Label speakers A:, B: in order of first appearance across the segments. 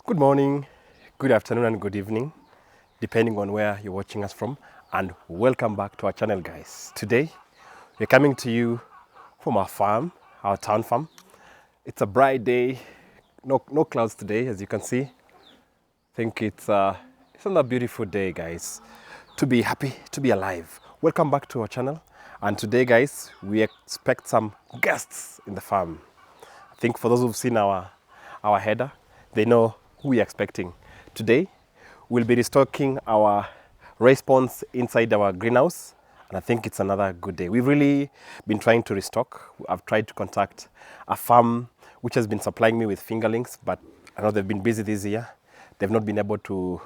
A: Good morning, good afternoon, and good evening, depending on where you're watching us from. And welcome back to our channel, guys. Today, we're coming to you from our farm, our town farm. It's a bright day, no clouds today, as you can see. I think it's another beautiful day, guys. To be happy, to be alive. Welcome back to our channel. And today, guys, we expect some guests in the farm. I think for those who've seen our header, they know who we're expecting. Today, we'll be restocking our raised ponds inside our greenhouse, and I think it's another good day. We've really been trying to restock. I've tried to contact a farm which has been supplying me with fingerlings, but I know they've been busy this year. They've not been able to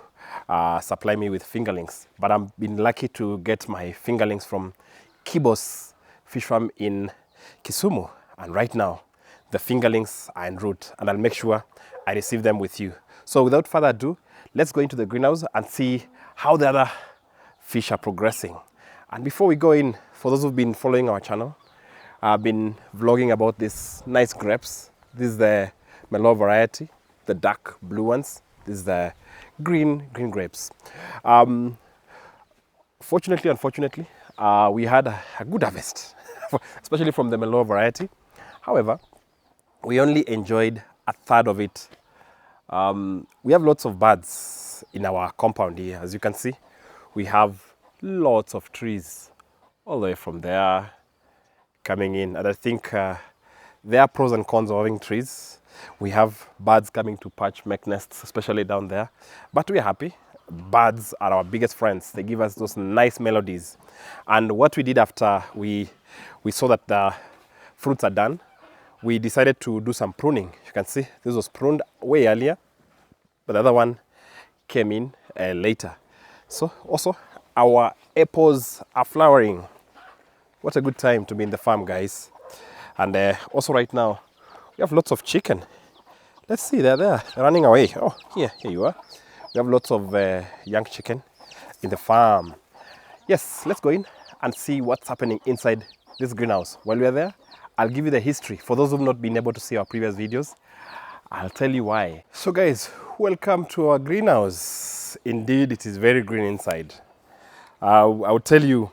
A: supply me with fingerlings, but I've been lucky to get my fingerlings from Kibos Fish Farm in Kisumu, and right now, the fingerlings are en route, and I'll make sure I receive them with you. So without further ado, let's go into the greenhouse and see how the other fish are progressing. And before we go in, for those who've been following our channel, I've been vlogging about these nice grapes. This is the Merlot variety, the dark blue ones. This is the green grapes. Fortunately, unfortunately, we had a good harvest, especially from the Merlot variety. However, we only enjoyed a third of it. We have lots of birds in our compound here. As you can see, we have lots of trees all the way from there coming in. And I think there are pros and cons of having trees. We have birds coming to perch, make nests, especially down there. But we're happy. Birds are our biggest friends. They give us those nice melodies. And what we did after we saw that the fruits are done, we decided to do some pruning. You can see this was pruned way earlier, but the other one came in later. So also our apples are flowering. What a good time to be in the farm, guys. And also right now we have lots of chicken. Let's see, they're there, they're running away. Oh, here you are. We have lots of young chicken in the farm. Yes, let's go in and see what's happening inside this greenhouse. While we're there, I'll give you the history. For those who've not been able to see our previous videos, I'll tell you why. So guys, welcome to our greenhouse. Indeed, it is very green inside. I'll tell you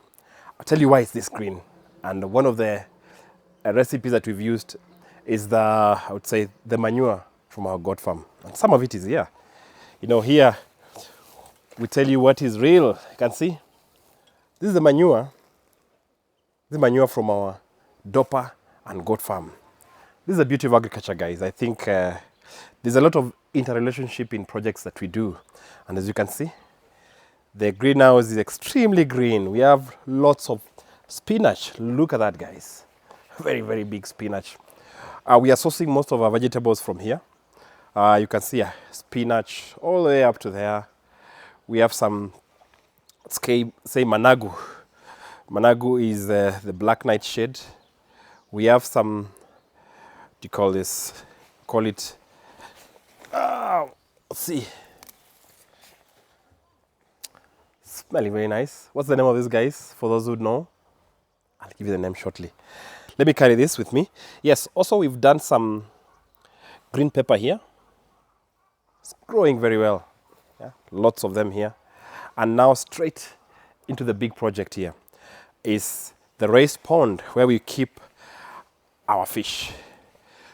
A: why it's this green. And one of the recipes that we've used is I would say, the manure from our goat farm. And some of it is here. You know, here we tell you what is real. You can see, this is the manure. This is manure from our Dopa and goat farm. This is the beauty of agriculture, guys. I think there's a lot of interrelationship in projects that we do. And as you can see, the greenhouse is extremely green. We have lots of spinach. Look at that, guys. Very, very big spinach. We are sourcing most of our vegetables from here. You can see spinach all the way up to there. We have some, say managu. Managu is the black nightshade. We have some, what do you call this? Call it, let's see. Smelling very nice. What's the name of this, guys? For those who know, I'll give you the name shortly. Let me carry this with me. Yes, also we've done some green pepper here. It's growing very well. Yeah, lots of them here. And now straight into the big project here is the raised pond where we keep our fish.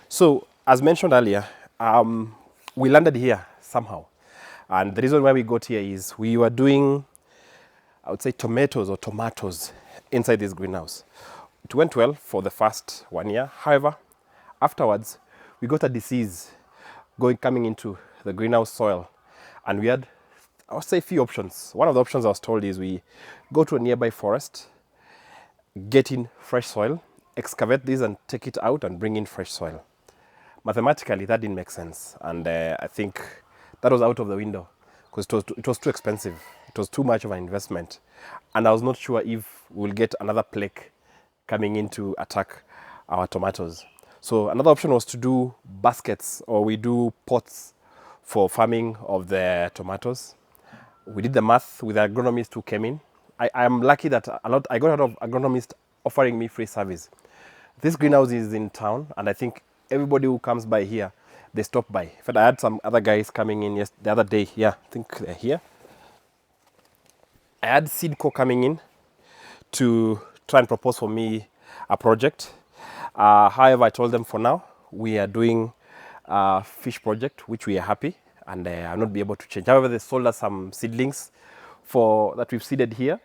A: So as mentioned earlier, we landed here somehow. And the reason why we got here is we were doing, I would say, tomatoes inside this greenhouse. It went well for the first 1 year. However, afterwards, we got a disease coming into the greenhouse soil. And we had, I would say, a few options. One of the options I was told is we go to a nearby forest, get in fresh soil, excavate this and take it out and bring in fresh soil. Mathematically, that didn't make sense. And I think that was out of the window because it was too expensive. It was too much of an investment. And I was not sure if we'll get another plague coming in to attack our tomatoes. So another option was to do baskets, or we do pots for farming of the tomatoes. We did the math with the agronomist who came in. I am lucky that I got a lot of agronomists offering me free service. This greenhouse is in town, and I think everybody who comes by here they stopped by. In fact, I had some other guys coming in the other day. Yeah, I think they're here. I had Seedco coming in to try and propose for me a project. However, I told them for now, we are doing a fish project, which we are happy, and I'll not be able to change. However, they sold us some seedlings that we've seeded here,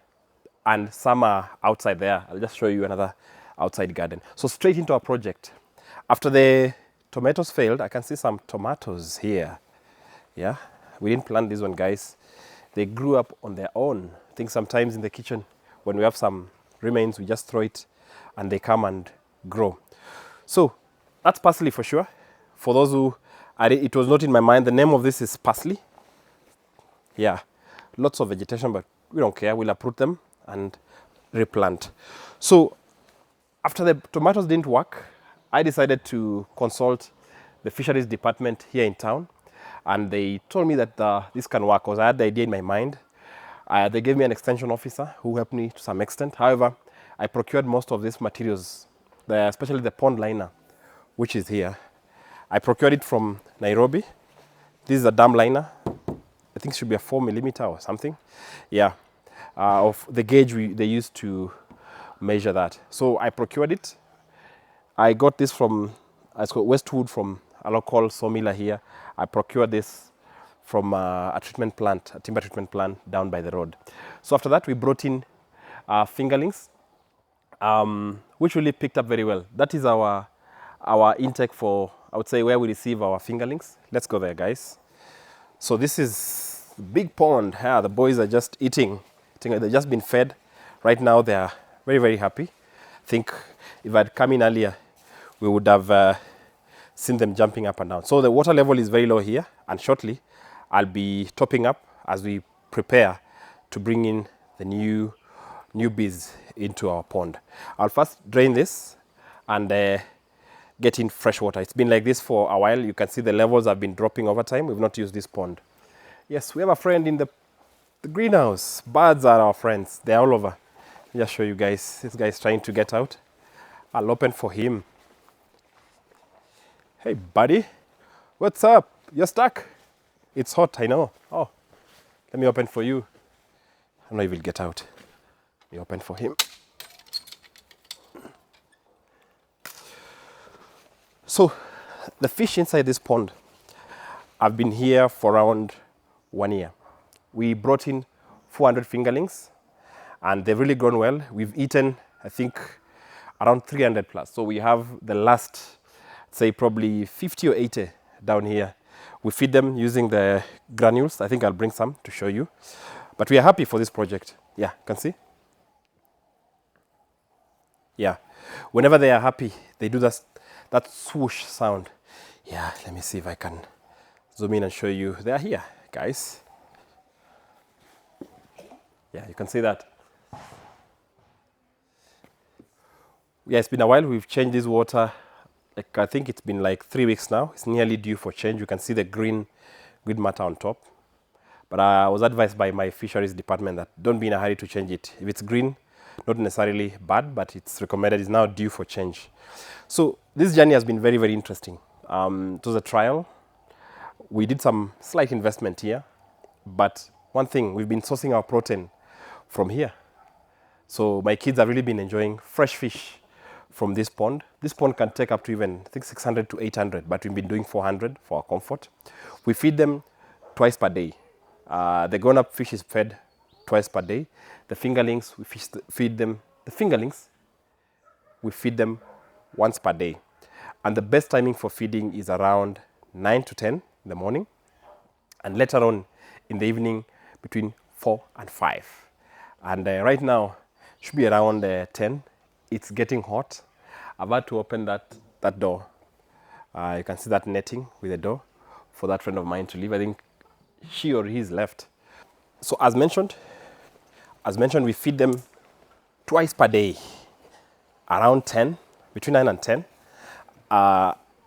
A: and some are outside there. I'll just show you another outside garden. So straight into our project. After the tomatoes failed, I can see some tomatoes here. Yeah, we didn't plant this one, guys. They grew up on their own. I think sometimes in the kitchen, when we have some remains, we just throw it and they come and grow. So that's parsley for sure. For those who, it was not in my mind, the name of this is parsley. Yeah, lots of vegetation, but we don't care. We'll uproot them and replant. So after the tomatoes didn't work, I decided to consult the fisheries department here in town, and they told me that this can work because I had the idea in my mind. They gave me an extension officer who helped me to some extent. However, I procured most of these materials, especially the pond liner, which is here. I procured it from Nairobi. This is a dam liner. I think it should be a 4 millimeter or something. Yeah, of the gauge they used to measure that. So I procured it. I got this from Westwood, from a local sawmiller here. I procured this from a timber treatment plant down by the road. So after that, we brought in fingerlings, which really picked up very well. That is our intake for, I would say, where we receive our fingerlings. Let's go there, guys. So this is the big pond. Yeah, the boys are just eating. They've just been fed. Right now, they are very, very happy. I think if I'd come in earlier, we would have seen them jumping up and down. So the water level is very low here, and shortly I'll be topping up as we prepare to bring in the newbies into our pond. I'll first drain this and get in fresh water. It's been like this for a while. You can see the levels have been dropping over time. We've not used this pond. Yes, we have a friend in the greenhouse. Birds are our friends. They're all over. Let me just show you guys. This guy is trying to get out. I'll open for him. Hey, buddy. What's up? You're stuck? It's hot, I know. Oh, let me open for you. I don't know if he'll get out. Let me open for him. So, the fish inside this pond have been here for around 1 year. We brought in 400 fingerlings, and they've really grown well. We've eaten, I think, around 300 plus. So we have the last, say, probably 50 or 80 down here. We feed them using the granules. I think I'll bring some to show you. But we are happy for this project. Yeah, you can see? Yeah. Whenever they are happy, they do that swoosh sound. Yeah, let me see if I can zoom in and show you. They are here, guys. Yeah, you can see that. Yeah, it's been a while. We've changed this water. Like, I think it's been like 3 weeks now. It's nearly due for change. You can see the green matter on top. But I was advised by my fisheries department that don't be in a hurry to change it. If it's green, not necessarily bad, but it's recommended. It's now due for change. So this journey has been very, very interesting. It was a trial. We did some slight investment here. But one thing, we've been sourcing our protein from here. So my kids have really been enjoying fresh fish from this pond. This pond can take up to even, I think, 600 to 800, but we've been doing 400 for our comfort. We feed them twice per day. The grown-up fish is fed twice per day. The fingerlings, we feed them once per day. And the best timing for feeding is around 9 to 10 in the morning, and later on in the evening between 4 and 5. And right now, it should be around 10. It's getting hot. I've had to open that door. You can see that netting with the door for that friend of mine to leave. I think she or he's left. So as mentioned, we feed them twice per day, around 10, between 9 and 10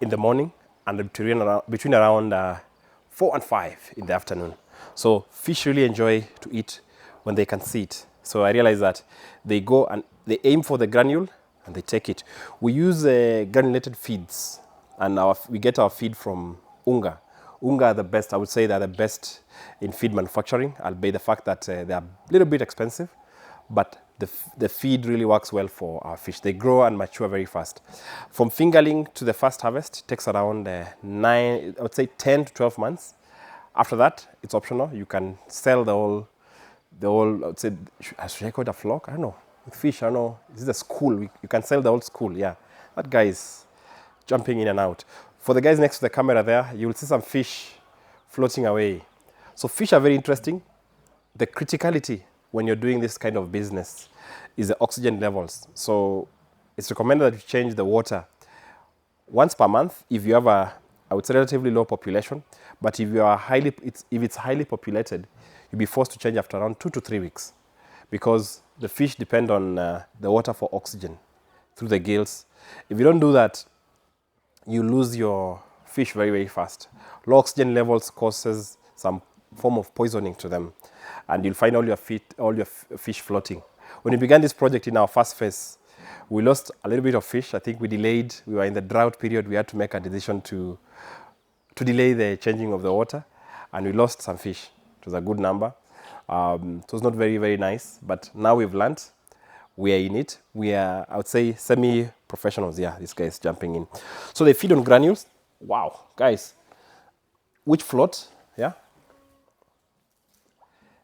A: in the morning, and between around 4 and 5 in the afternoon. So fish really enjoy to eat when they can see it. So I realized that they go and they aim for the granule and they take it. We use granulated feeds, and we get our feed from Unga. Unga are the best. I would say they're the best in feed manufacturing, albeit the fact that they are a little bit expensive, but the feed really works well for our fish. They grow and mature very fast. From fingerling to the first harvest, it takes around 10 to 12 months. After that, it's optional. You can sell the whole, I would say, should I call it a flock? I don't know. With fish, I don't know. This is a school. You can sell the whole school, yeah. That guy is jumping in and out. For the guys next to the camera there, you will see some fish floating away. So fish are very interesting. The criticality when you're doing this kind of business is the oxygen levels. So it's recommended that you change the water once per month if you have a, I would say, relatively low population. But if you are if it's highly populated, you'll be forced to change after around 2 to 3 weeks, because the fish depend on the water for oxygen through the gills. If you don't do that, you lose your fish very, very fast. Low oxygen levels causes some form of poisoning to them, and you'll find all your fish floating. When we began this project in our first phase, we lost a little bit of fish. I think we delayed. We were in the drought period. We had to make a decision to delay the changing of the water, and we lost some fish. It was a good number. It was not very, very nice, but now we've learned. We are in it. We are, I would say, semi-professionals. Yeah, this guy is jumping in. So they feed on granules. Wow, guys, which float, yeah?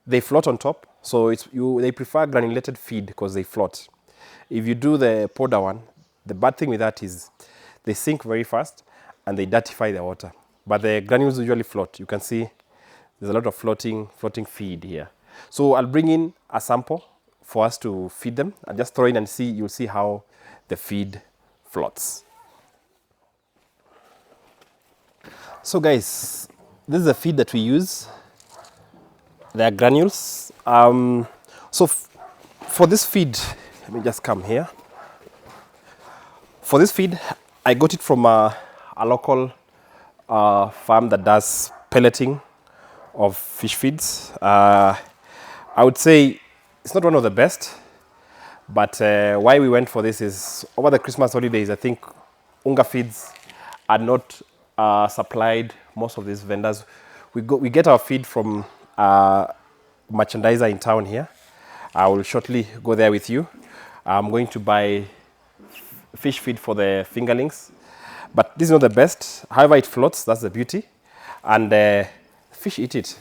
A: They float on top. So they prefer granulated feed because they float. If you do the powder one, the bad thing with that is they sink very fast and they dirtify the water. But the granules usually float. You can see there's a lot of floating feed here. So I'll bring in a sample for us to feed them and just throw in and see. You'll see how the feed floats. So guys, this is the feed that we use. They are granules. For this feed, let me just come here. For this feed, I got it from a local farm that does pelleting of fish feeds. I would say it's not one of the best, but why we went for this is over the Christmas holidays, I think Unga feeds are not supplied most of these vendors. We get our feed from merchandiser in town here. I will shortly go there with you. I'm going to buy fish feed for the fingerlings, but this is not the best. However, it floats, that's the beauty, and fish eat it.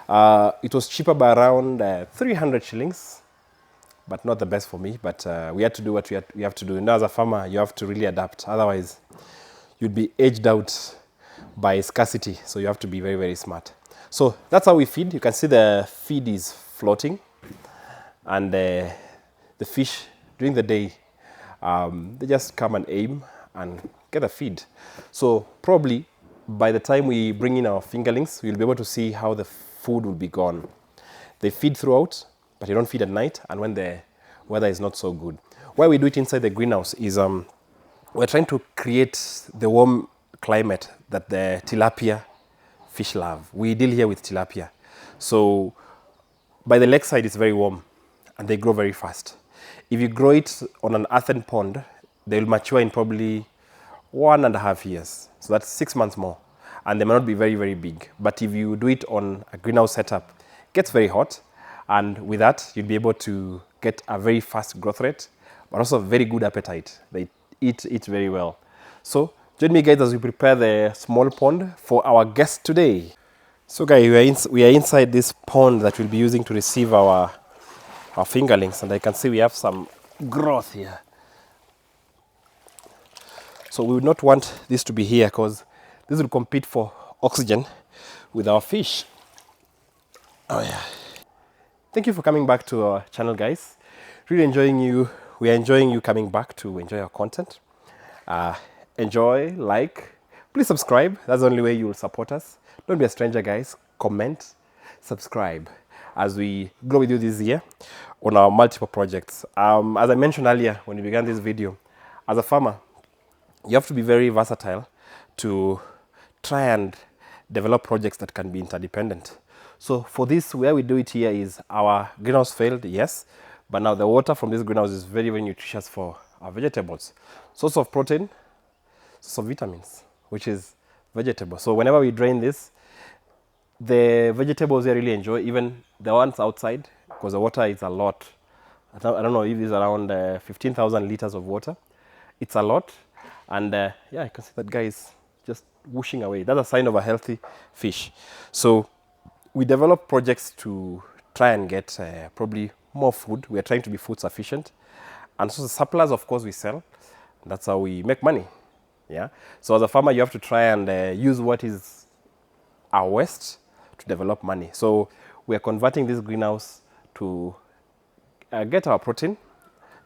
A: It was cheaper by around 300 shillings, but not the best for me. But we had to do what we have to do. Now, as a farmer, you have to really adapt. Otherwise, you'd be edged out by scarcity. So you have to be very, very smart. So that's how we feed. You can see the feed is floating, and the fish during the day, they just come and aim and get a feed. So probably by the time we bring in our fingerlings, we'll be able to see how the food will be gone. They feed throughout, but they don't feed at night and when the weather is not so good. Why we do it inside the greenhouse is we're trying to create the warm climate that the tilapia fish love. We deal here with tilapia. So by the lakeside, it's very warm and they grow very fast. If you grow it on an earthen pond, they will mature in probably 1.5 years. So that's 6 months more. And they may not be very, very big. But if you do it on a greenhouse setup, it gets very hot. And with that, you'll be able to get a very fast growth rate, but also very good appetite. They eat very well. So join me, guys, as we prepare the small pond for our guest today. So guys, we are inside this pond that we'll be using to receive our fingerlings. And I can see we have some growth here. So we would not want this to be here because this will compete for oxygen with our fish. Oh yeah. Thank you for coming back to our channel, guys. Really enjoying you. We are enjoying you coming back to enjoy our content. Enjoy, like, please subscribe. That's the only way you will support us. Don't be a stranger, guys. Comment, subscribe as we grow with you this year on our multiple projects. As I mentioned earlier when we began this video, as a farmer, you have to be very versatile to try and develop projects that can be interdependent. So for this, where we do it here is our greenhouse failed, yes, but now the water from this greenhouse is very, very nutritious for our vegetables. Source of protein, source of vitamins, which is vegetables. So whenever we drain this, the vegetables they really enjoy, even the ones outside, because the water is a lot. I don't know if it's around 15,000 liters of water. It's a lot. And yeah, you can see that guy is just whooshing away. That's a sign of a healthy fish. So we develop projects to try and get probably more food. We are trying to be food sufficient. And so the supplies, of course, we sell. That's how we make money. Yeah. So as a farmer, you have to try and use what is our waste to develop money. So we are converting this greenhouse to get our protein,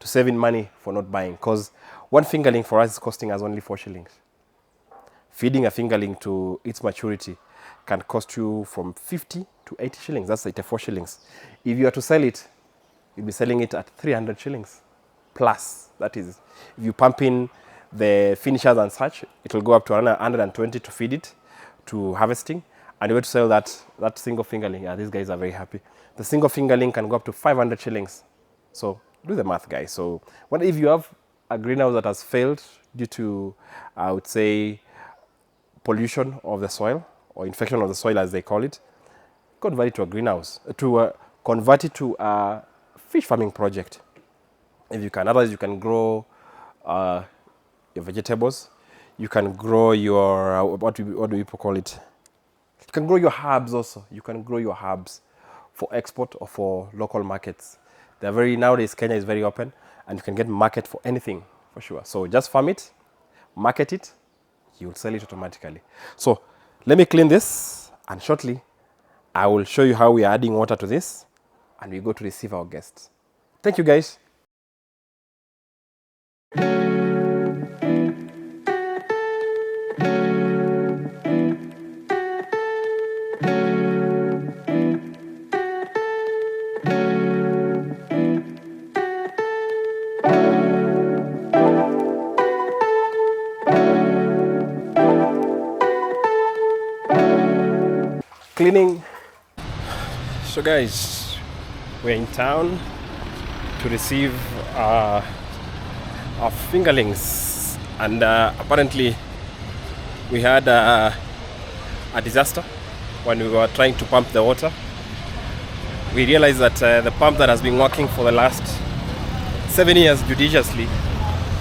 A: to saving money for not buying. Because one fingerling for us is costing us only 4 shillings. Feeding a fingerling to its maturity can cost you from 50 to 80 shillings. That's 84 shillings. If you are to sell it, you'll be selling it at 300 shillings plus. That is, if you pump in the finishers and such, it will go up to 120 to feed it to harvesting. And you want to sell that single fingerling. Yeah, these guys are very happy. The single fingerling can go up to 500 shillings. So do the math, guys. So what if you have a greenhouse that has failed due to, I would say, pollution of the soil or infection of the soil, as they call it, convert it to a greenhouse, convert it to a fish farming project. If you can, otherwise you can grow your vegetables. You can grow your, what do people call it? You can grow your herbs also. You can grow your herbs for export or for local markets. Nowadays Kenya is very open and you can get market for anything for sure. So just farm it, market it, you'll sell it automatically. So let me clean this and shortly I will show you how we are adding water to this and we go to receive our guests. Thank you, guys. Cleaning. So guys, we're in town to receive our fingerlings, and apparently we had a disaster when we were trying to pump the water. We realized that the pump that has been working for the last 7 years judiciously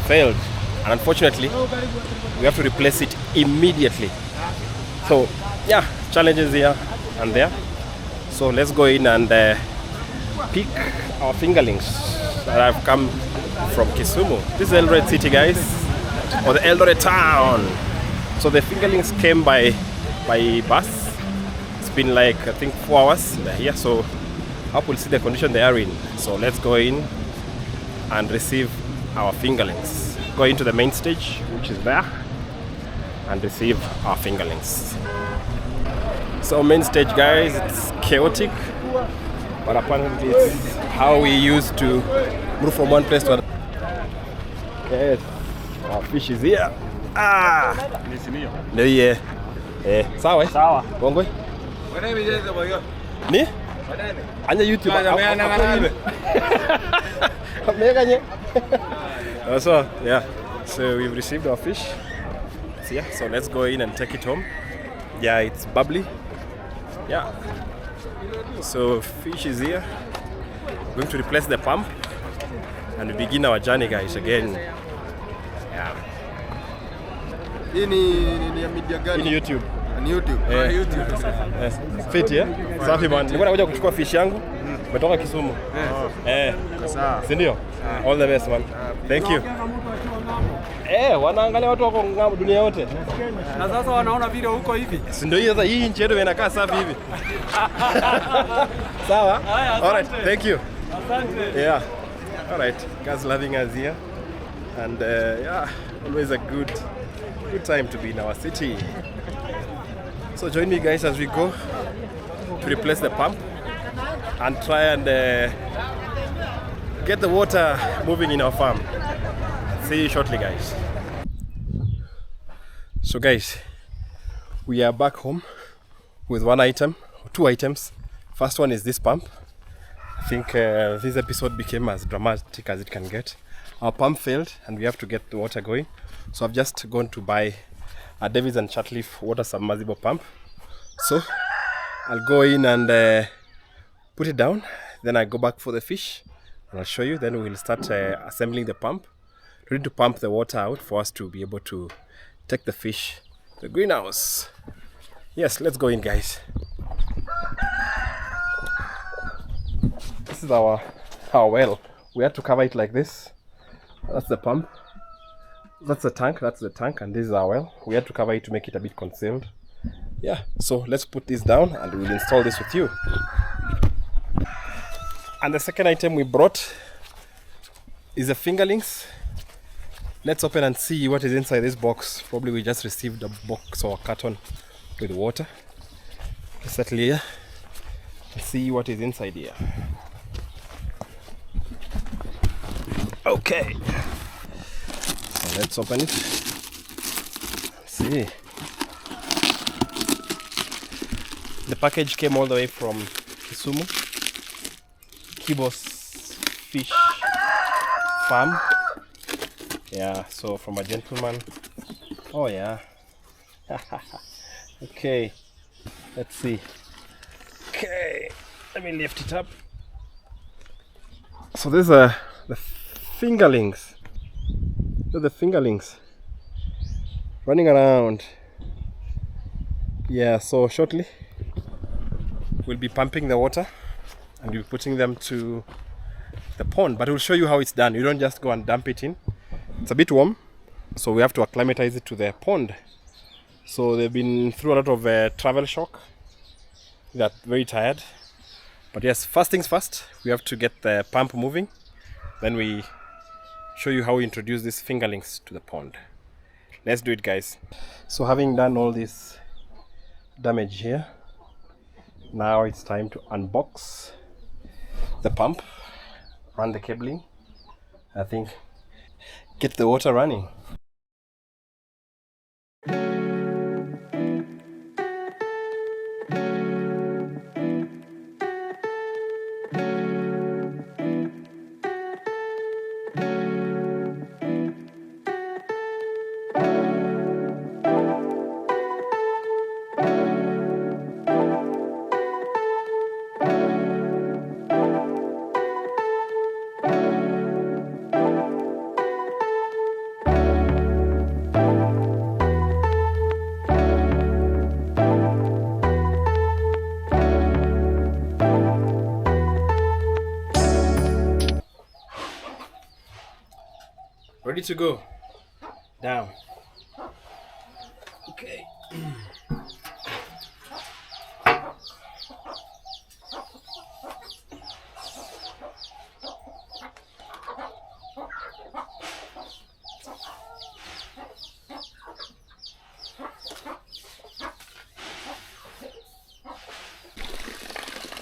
A: failed, and unfortunately we have to replace it immediately. So yeah, challenges here and there. So let's go in and pick our fingerlings that have come from Kisumu. This is Eldoret City, guys, or the Eldoret town. So the fingerlings came by bus. It's been like, I think, 4 hours they're here. So up we'll see the condition they are in. So let's go in and receive our fingerlings. Go into the main stage, which is there, and receive our fingerlings. So main stage, guys, it's chaotic, but apparently it's how we used to move from one place to another. Yes, our fish is here. No, yeah. Sawa? Sawa. Bongo? Ni? Anya YouTube. So, yeah. So we've received our fish. So, yeah, so let's go in and take it home. Yeah, it's bubbly. Yeah. So fish is here. We're going to replace the pump and we begin our journey, guys, again. Yeah.
B: In
A: YouTube.
B: YouTube.
A: YouTube. Yes. Fit, yeah? Safi man. Nilikuwa nakuja kuchukua fish yangu. Umetoka Kisumu.
B: Sawa.
A: Si ndio? All the best, man. Thank you. Wanaangalia watu wako dunia yote.
C: Na sasa wanaona video huko hivi.
A: Si ndio sasa hii nchi yetu inakaa safi hivi. Sawa? All right, thank you.
C: Asante.
A: Yeah. All right. Guys loving us here. And yeah, always a good time to be in our city. So join me, guys, as we go to replace the pump and try and get the water moving in our farm. See you shortly, guys. So guys, we are back home with two items. First one is this pump. I think this episode became as dramatic as it can get. Our pump failed and we have to get the water going. So I've just gone to buy a Davis and Chatleaf water submersible pump. So I'll go in and put it down, then I go back for the fish and I'll show you. Then we'll start assembling the pump, ready to pump the water out for us to be able to take the fish to the greenhouse. Yes, let's go in, guys. This is our well. We had to cover it like this. That's the pump. That's the tank, and this is our well. We had to cover it to make it a bit concealed. Yeah, so let's put this down and we'll install this with you. And the second item we brought is the fingerlings. Let's open and see what is inside this box. Probably we just received a box or a carton with water. Let's settle here and see what is inside here. Okay, so let's open it. Let's see. The package came all the way from Kisumu, Kibo's Fish Farm. Yeah, so from a gentleman. Oh yeah. Okay, let's see. Okay, let me lift it up. So these are the fingerlings. They're the fingerlings running around. Yeah, so shortly we'll be pumping the water and we'll be putting them to the pond, but we'll show you how it's done. You don't just go and dump it in. It's a bit warm, so we have to acclimatize it to the pond. So they've been through a lot of travel shock. They're very tired. But yes, first things first, we have to get the pump moving. Then we show you how we introduce these fingerlings to the pond. Let's do it, guys. So having done all this damage here, now it's time to unbox the pump, run the cabling, I think get the water running. Ready to go. Down. Okay.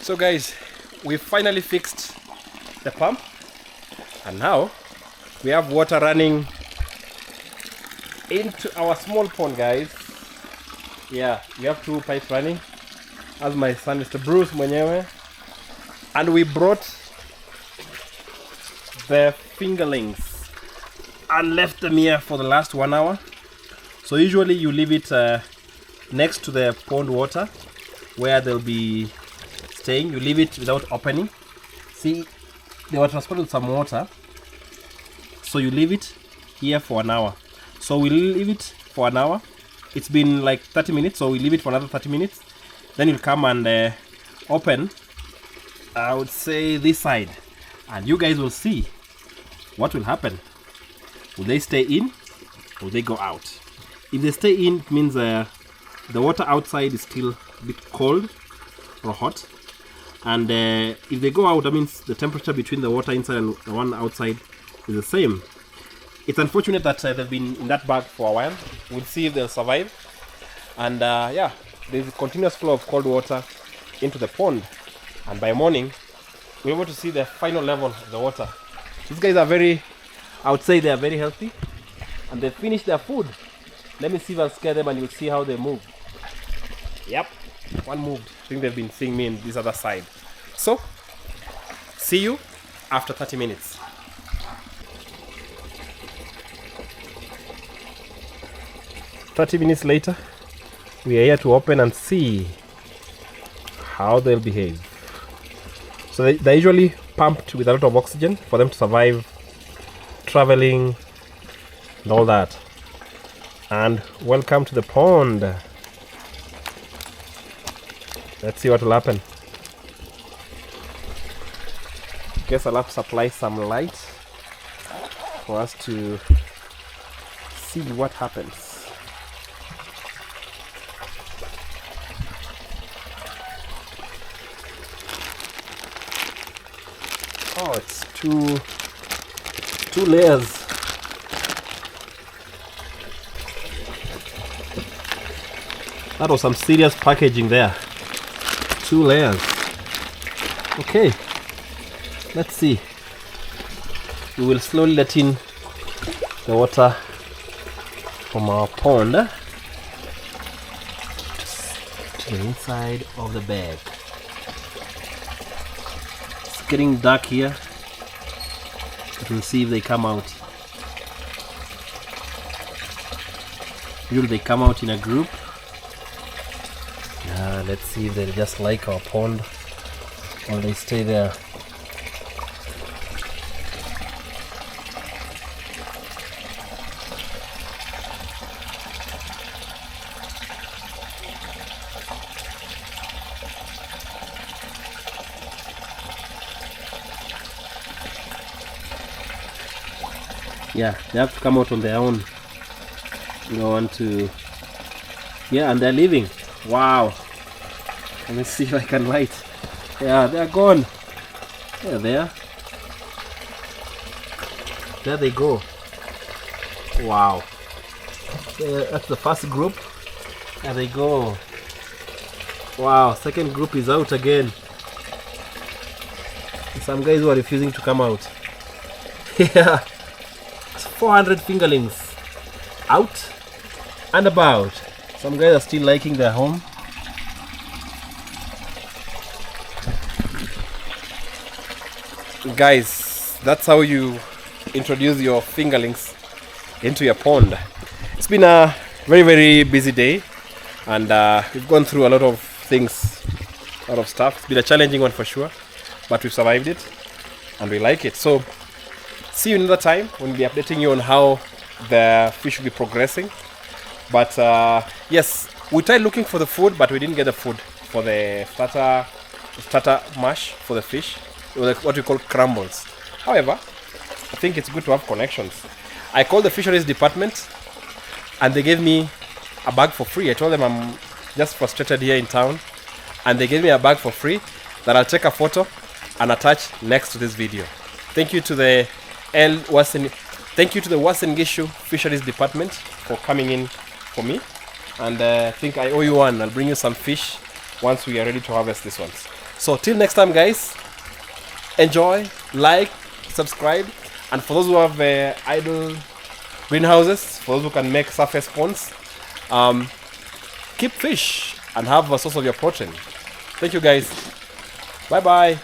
A: So guys, we finally fixed the pump and now we have water running into our small pond, guys. Yeah, we have two pipes running. As my son, Mr. Bruce mwenyewe. And we brought the fingerlings and left them here for the last 1 hour. So usually you leave it next to the pond water where they'll be staying. You leave it without opening. See, they were transported with some water. So you leave it here for an hour. So we leave it for an hour. It's been like 30 minutes, so we leave it for another 30 minutes. Then you'll come and open, I would say this side. And you guys will see what will happen. Will they stay in or will they go out? If they stay in, it means the water outside is still a bit cold or hot. And if they go out, that means the temperature between the water inside and the one outside is the same. It's unfortunate that they've been in that bag for a while. We'll see if they'll survive. And yeah, there's a continuous flow of cold water into the pond. And by morning, we're able to see the final level of the water. These guys are very, I would say they are very healthy. And they finished their food. Let me see if I'll scare them and you'll see how they move. Yep, one moved. I think they've been seeing me in this other side. So, see you after 30 minutes. 30 minutes later, we are here to open and see how they'll behave. So they're usually pumped with a lot of oxygen for them to survive traveling and all that. And welcome to the pond. Let's see what will happen. Guess I'll have to supply some light for us to see what happens. Oh, it's two layers. That was some serious packaging there. 2 layers. Okay, let's see. We will slowly let in the water from our pond to the inside of the bag. It's getting dark here, but we'll see if they come out. Usually they come out in a group. Let's see if they just like our pond or they stay there. Yeah, they have to come out on their own. You don't want to. Yeah, and they're leaving. Wow. Let me see if I can light. Yeah, they're gone. Yeah, there. There they go. Wow. That's the first group. There they go. Wow, second group is out again. Some guys who are refusing to come out. Yeah. 400 fingerlings out and about. Some guys are still liking their home. Guys, that's how you introduce your fingerlings into your pond. It's been a very, very busy day, and we've gone through a lot of things, a lot of stuff. It's been a challenging one for sure, but we've survived it and we like it. So see you another time when we'll be updating you on how the fish will be progressing. But yes, we tried looking for the food, but we didn't get the food for the starter mash for the fish, or what we call crumbles. However, I think it's good to have connections. I called the fisheries department and they gave me a bag for free. I told them I'm just frustrated here in town, and they gave me a bag for free that I'll take a photo and attach next to this video. Thank you to the Uasin Gishu Fisheries Department for coming in for me, and I think I owe you one. I'll bring you some fish once we are ready to harvest these ones. So till next time, guys, enjoy, like, subscribe, and for those who have idle greenhouses, for those who can make surface ponds, keep fish and have a source of your protein. Thank you, guys. Bye bye.